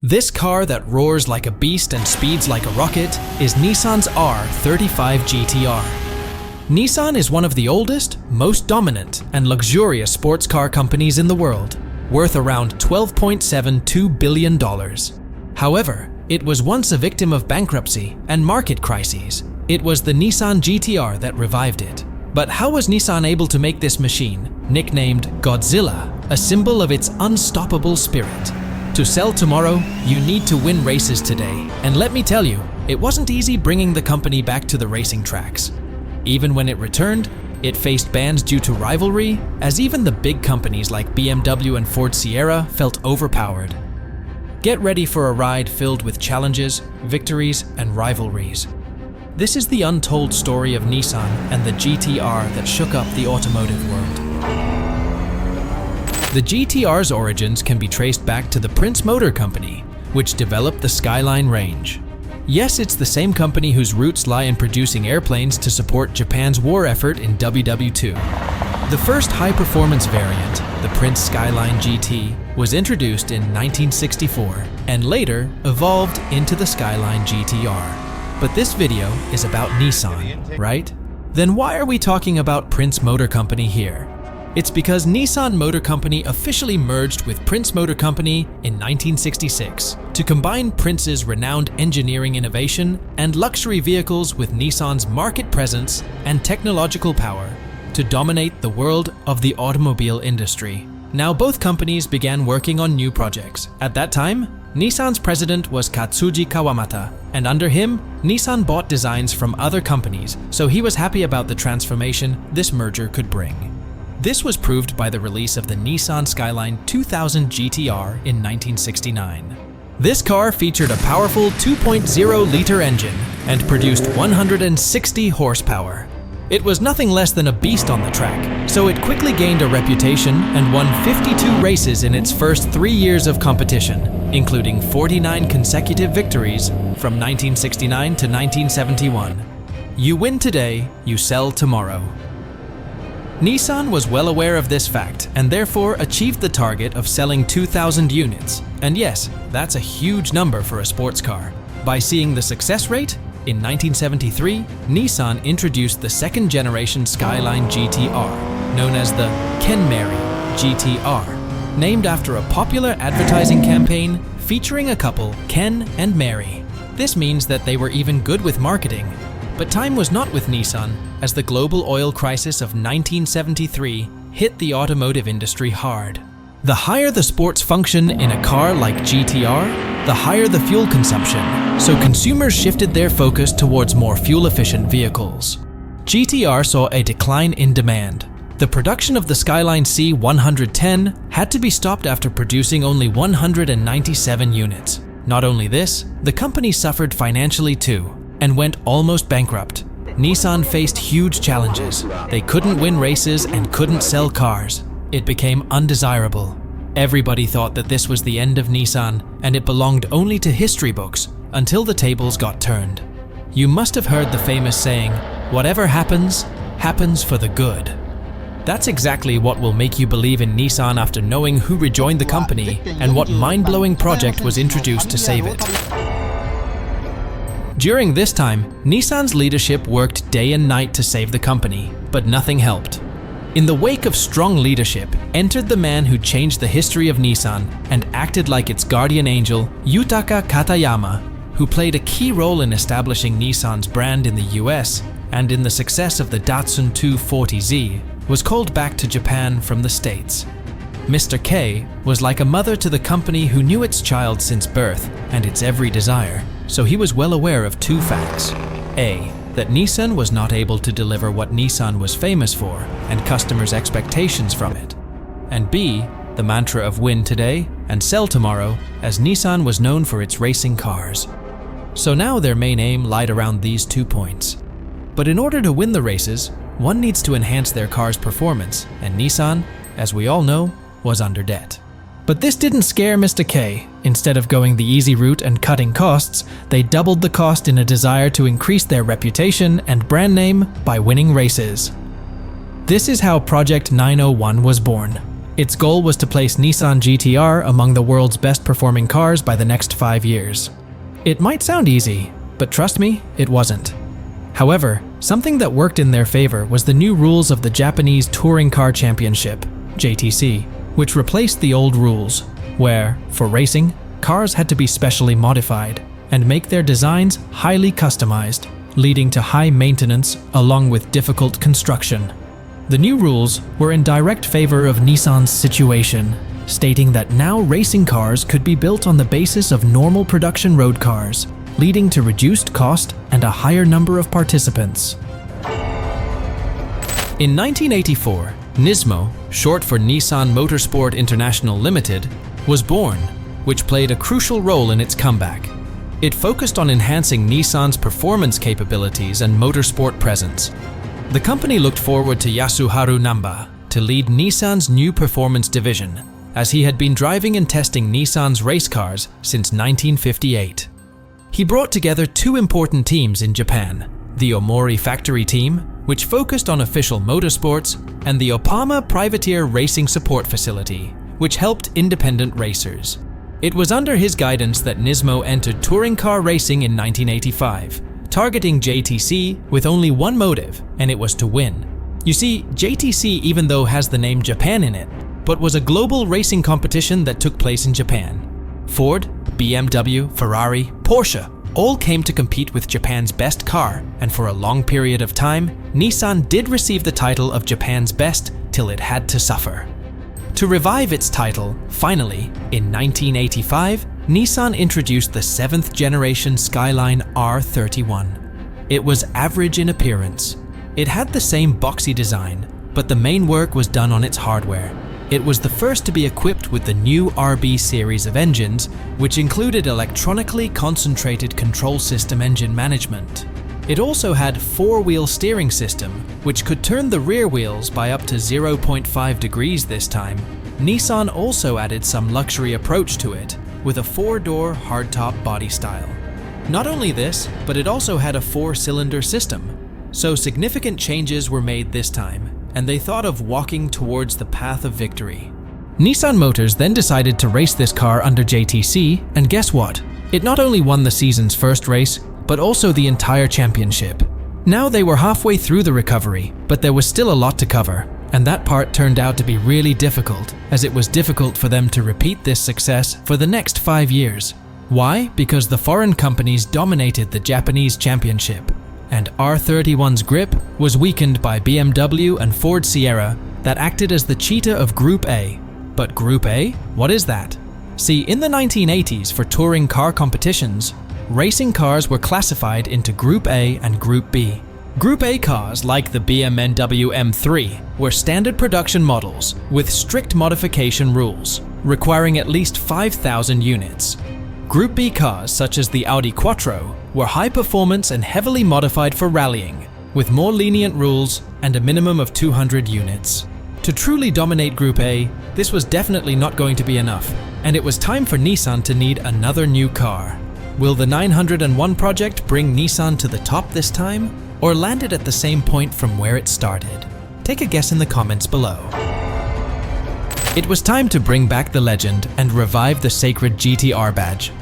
This car that roars like a beast and speeds like a rocket is Nissan's R35 GT-R. Nissan is one of the oldest, most dominant, and luxurious sports car companies in the world, worth around $12.72 billion. However, it was once a victim of bankruptcy and market crises. It was the Nissan GT-R that revived it. But how was Nissan able to make this machine, nicknamed Godzilla, a symbol of its unstoppable spirit? To sell tomorrow, you need to win races today. And let me tell you, it wasn't easy bringing the company back to the racing tracks. Even when it returned, it faced bans due to rivalry, as even the big companies like BMW and Ford Sierra felt overpowered. Get ready for a ride filled with challenges, victories, and rivalries. This is the untold story of Nissan and the GT-R that shook up the automotive world. The GT-R's origins can be traced back to the Prince Motor Company, which developed the Skyline range. Yes, it's the same company whose roots lie in producing airplanes to support Japan's war effort in WW2. The first high-performance variant, the Prince Skyline GT, was introduced in 1964 and later evolved into the Skyline GT-R. But this video is about Nissan, right? Then why are we talking about Prince Motor Company here? It's because Nissan Motor Company officially merged with Prince Motor Company in 1966 to combine Prince's renowned engineering innovation and luxury vehicles with Nissan's market presence and technological power to dominate the world of the automobile industry. Now both companies began working on new projects. At that time, Nissan's president was Katsuji Kawamata, and under him, Nissan bought designs from other companies, so he was happy about the transformation this merger could bring. This was proved by the release of the Nissan Skyline 2000 GT-R in 1969. This car featured a powerful 2.0-liter engine and produced 160 horsepower. It was nothing less than a beast on the track, so it quickly gained a reputation and won 52 races in its first 3 years of competition, including 49 consecutive victories from 1969 to 1971. You win today, you sell tomorrow. Nissan was well aware of this fact and therefore achieved the target of selling 2,000 units. And yes, that's a huge number for a sports car. By seeing the success rate, in 1973, Nissan introduced the second-generation Skyline GT-R, known as the Ken Mary GT-R, named after a popular advertising campaign featuring a couple, Ken and Mary. This means that they were even good with marketing. But time was not with Nissan, as the global oil crisis of 1973 hit the automotive industry hard. The higher the sports function in a car like GT-R, the higher the fuel consumption, so consumers shifted their focus towards more fuel-efficient vehicles. GT-R saw a decline in demand. The production of the Skyline C110 had to be stopped after producing only 197 units. Not only this, the company suffered financially too, and went almost bankrupt. Nissan faced huge challenges. They couldn't win races and couldn't sell cars. It became undesirable. Everybody thought that this was the end of Nissan, and it belonged only to history books until the tables got turned. You must have heard the famous saying, "Whatever happens, happens for the good." That's exactly what will make you believe in Nissan after knowing who rejoined the company and what mind-blowing project was introduced to save it. During this time, Nissan's leadership worked day and night to save the company, but nothing helped. In the wake of strong leadership, entered the man who changed the history of Nissan and acted like its guardian angel, Yutaka Katayama, who played a key role in establishing Nissan's brand in the US and in the success of the Datsun 240Z, was called back to Japan from the States. Mr. K was like a mother to the company who knew its child since birth and its every desire. So he was well aware of two facts. A, that Nissan was not able to deliver what Nissan was famous for and customers' expectations from it. And B, the mantra of win today and sell tomorrow, as Nissan was known for its racing cars. So now their main aim lied around these 2 points. But in order to win the races, one needs to enhance their car's performance, and Nissan, as we all know, was under debt. But this didn't scare Mr. K. Instead of going the easy route and cutting costs, they doubled the cost in a desire to increase their reputation and brand name by winning races. This is how Project 901 was born. Its goal was to place Nissan GT-R among the world's best performing cars by the next 5 years. It might sound easy, but trust me, it wasn't. However, something that worked in their favor was the new rules of the Japanese Touring Car Championship, JTC, which replaced the old rules, where, for racing, cars had to be specially modified and make their designs highly customized, leading to high maintenance along with difficult construction. The new rules were in direct favor of Nissan's situation, stating that now racing cars could be built on the basis of normal production road cars, leading to reduced cost and a higher number of participants. In 1984, Nismo, short for Nissan Motorsport International Limited, was born, which played a crucial role in its comeback. It focused on enhancing Nissan's performance capabilities and motorsport presence. The company looked forward to Yasuharu Namba to lead Nissan's new performance division, as he had been driving and testing Nissan's race cars since 1958. He brought together two important teams in Japan, the Omori factory team, which focused on official motorsports, and the Opama Privateer Racing Support Facility, which helped independent racers. It was under his guidance that Nismo entered touring car racing in 1985, targeting JTC with only one motive, and it was to win. You see, JTC, even though has the name Japan in it, but was a global racing competition that took place in Japan. Ford, BMW, Ferrari, Porsche all came to compete with Japan's best car, and for a long period of time, Nissan did receive the title of Japan's best till it had to suffer. To revive its title, finally, in 1985, Nissan introduced the 7th generation Skyline R31. It was average in appearance. It had the same boxy design, but the main work was done on its hardware. It was the first to be equipped with the new RB series of engines, which included electronically concentrated control system engine management. It also had four-wheel steering system, which could turn the rear wheels by up to 0.5 degrees this time. Nissan also added some luxury approach to it, with a four-door hardtop body style. Not only this, but it also had a four-cylinder system. So significant changes were made this time, and they thought of walking towards the path of victory. Nissan Motors then decided to race this car under JTC, and guess what? It not only won the season's first race, but also the entire championship. Now they were halfway through the recovery, but there was still a lot to cover, and that part turned out to be really difficult, as it was difficult for them to repeat this success for the next 5 years. Why? Because the foreign companies dominated the Japanese championship, and R31's grip was weakened by BMW and Ford Sierra that acted as the cheetah of Group A. But Group A? What is that? See, in the 1980s for touring car competitions, racing cars were classified into Group A and Group B. Group A cars, like the BMW M3, were standard production models with strict modification rules, requiring at least 5,000 units. Group B cars, such as the Audi Quattro, were high performance and heavily modified for rallying, with more lenient rules and a minimum of 200 units. To truly dominate Group A, this was definitely not going to be enough, and it was time for Nissan to need another new car. Will the 901 project bring Nissan to the top this time, or land it at the same point from where it started? Take a guess in the comments below. It was time to bring back the legend and revive the sacred GT-R badge.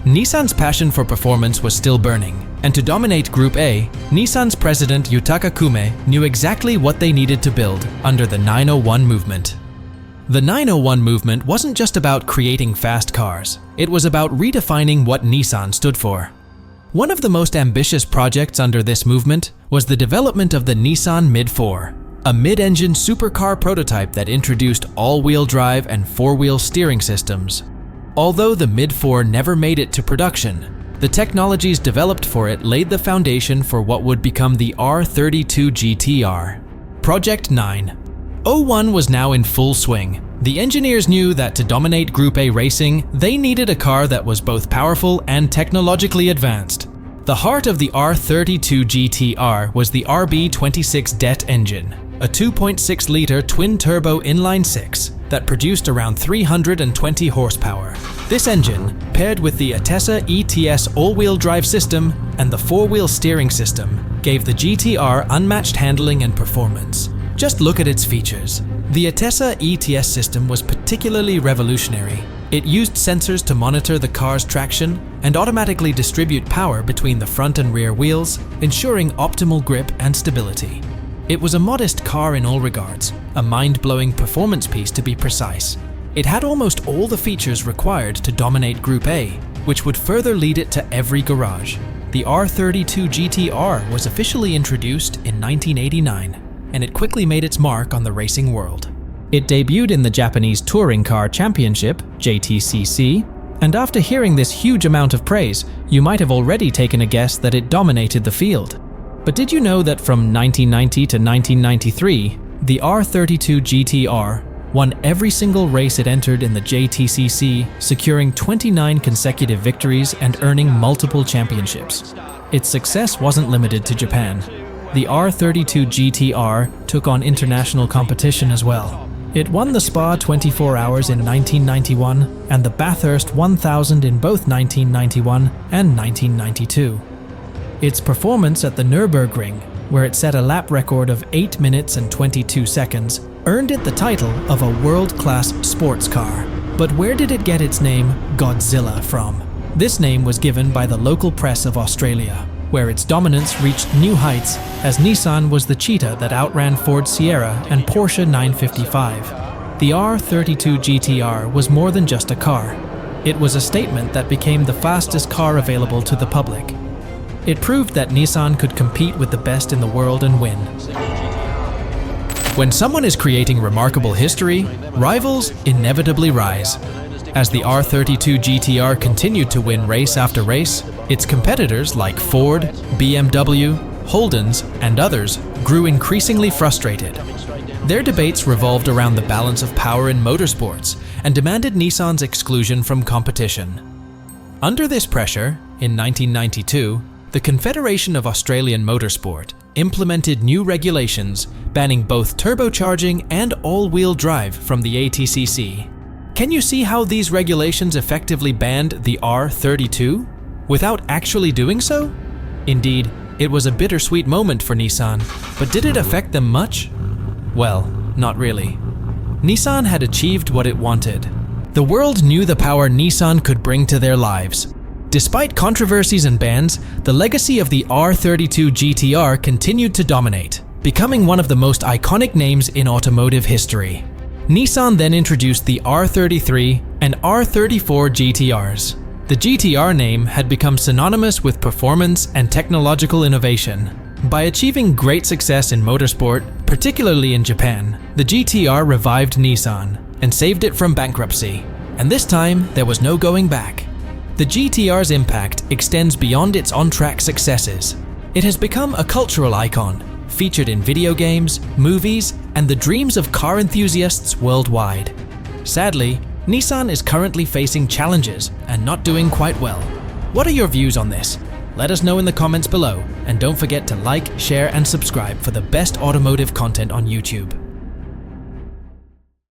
Nissan's passion for performance was still burning, and to dominate Group A, Nissan's president Yutaka Kume knew exactly what they needed to build under the 901 movement. The 901 movement wasn't just about creating fast cars, it was about redefining what Nissan stood for. One of the most ambitious projects under this movement was the development of the Nissan Mid-4, a mid-engine supercar prototype that introduced all-wheel drive and four-wheel steering systems. Although the Mid-4 never made it to production, the technologies developed for it laid the foundation for what would become the R32 GT-R. Project 901 was now in full swing. The engineers knew that to dominate Group A racing, they needed a car that was both powerful and technologically advanced. The heart of the R32 GT-R was the RB26 DET engine, a 2.6-liter twin-turbo inline-six that produced around 320 horsepower. This engine, paired with the Atessa ETS all-wheel drive system and the four-wheel steering system, gave the GT-R unmatched handling and performance. Just look at its features. The Atessa ETS system was particularly revolutionary. It used sensors to monitor the car's traction and automatically distribute power between the front and rear wheels, ensuring optimal grip and stability. It was a modest car in all regards, a mind-blowing performance piece to be precise. It had almost all the features required to dominate Group A, which would further lead it to every garage. The R32 GT-R was officially introduced in 1989, and it quickly made its mark on the racing world. It debuted in the Japanese Touring Car Championship, JTCC, and after hearing this huge amount of praise, you might have already taken a guess that it dominated the field. But did you know that from 1990 to 1993, the R32 GT-R won every single race it entered in the JTCC, securing 29 consecutive victories and earning multiple championships? Its success wasn't limited to Japan. The R32 GT-R took on international competition as well. It won the Spa 24 Hours in 1991 and the Bathurst 1000 in both 1991 and 1992. Its performance at the Nürburgring, where it set a lap record of 8 minutes and 22 seconds, earned it the title of a world-class sports car. But where did it get its name Godzilla from? This name was given by the local press of Australia, where its dominance reached new heights as Nissan was the cheetah that outran Ford Sierra and Porsche 955. The R32 GT-R was more than just a car. It was a statement that became the fastest car available to the public. It proved that Nissan could compete with the best in the world and win. When someone is creating remarkable history, rivals inevitably rise. As the R32 GT-R continued to win race after race, its competitors like Ford, BMW, Holden's, and others grew increasingly frustrated. Their debates revolved around the balance of power in motorsports and demanded Nissan's exclusion from competition. Under this pressure, in 1992, the Confederation of Australian Motorsport implemented new regulations banning both turbocharging and all-wheel drive from the ATCC. Can you see how these regulations effectively banned the R32 without actually doing so? Indeed, it was a bittersweet moment for Nissan, but did it affect them much? Well, not really. Nissan had achieved what it wanted. The world knew the power Nissan could bring to their lives. Despite controversies and bans, the legacy of the R32 GT-R continued to dominate, becoming one of the most iconic names in automotive history. Nissan then introduced the R33 and R34 GT-Rs. The GT-R name had become synonymous with performance and technological innovation. By achieving great success in motorsport, particularly in Japan, the GT-R revived Nissan and saved it from bankruptcy. And this time, there was no going back. The GT-R's impact extends beyond its on-track successes. It has become a cultural icon, featured in video games, movies, and the dreams of car enthusiasts worldwide. Sadly, Nissan is currently facing challenges and not doing quite well. What are your views on this? Let us know in the comments below, and don't forget to like, share, and subscribe for the best automotive content on YouTube.